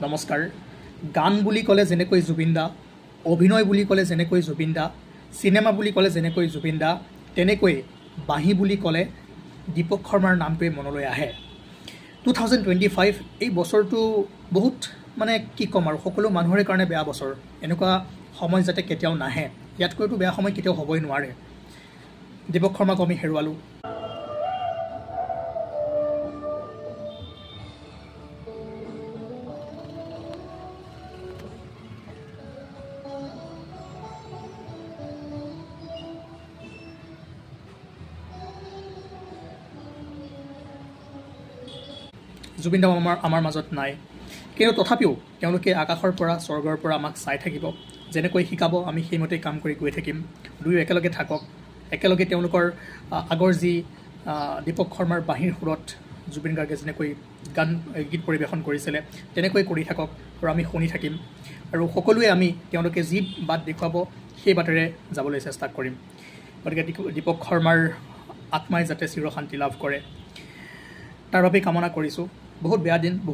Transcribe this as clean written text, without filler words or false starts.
নমস্কাৰ। গান বুলি ক'লে যেনেকৈ জুবিন দা, অভিনয় বুলি ক'লে যেনেকৈ জুবিন দা, চিনেমা বুলি ক'লে যেনেকৈ জুবিন দা, তেনেকৈ বাঁহী বুলি ক'লে দীপক শৰ্মাৰ নামটোৱে মনলৈ আহে। 2025 এই বছৰটো বহুত কি ক'ম আৰু সকলো মানুহৰে কাৰণে বেয়া বছৰ। এনেকুৱা সময় যাতে কেতিয়াও নাহে, ইয়াতকৈতো বেয়া সময় কেতিয়াও হ'বই নোৱাৰে। দীপক শৰ্মাক আমি হেৰুৱালোঁ। জুবিন দা আমাৰ মাজত নাই, কিন্তু তথাপিও তেওঁলোকে আকাশৰ পৰা স্বৰ্গৰ পৰা আমাক চাই থাকিব। যেনেকৈ শিকাব আমি সেইমতেই কাম কৰি গৈ থাকিম। দুয়ো একেলগে থাকক, একেলগে তেওঁলোকৰ আগৰ যি দীপক শৰ্মাৰ বাঁহীৰ সুৰত জুবিন গাৰ্গে যেনেকৈ গীত পৰিৱেশন কৰিছিলে তেনেকৈ কৰি থাকক আৰু আমি শুনি থাকিম। আৰু সকলোৱে আমি তেওঁলোকে যি বাট দেখুৱাব সেই বাটেৰে যাবলৈ চেষ্টা কৰিম। গতিকে দীপক শৰ্মাৰ আত্মাই যাতে চিৰশান্তি লাভ কৰে তাৰ বাবে কামনা কৰিছোঁ। বহুত বেয়া দিন, বহুত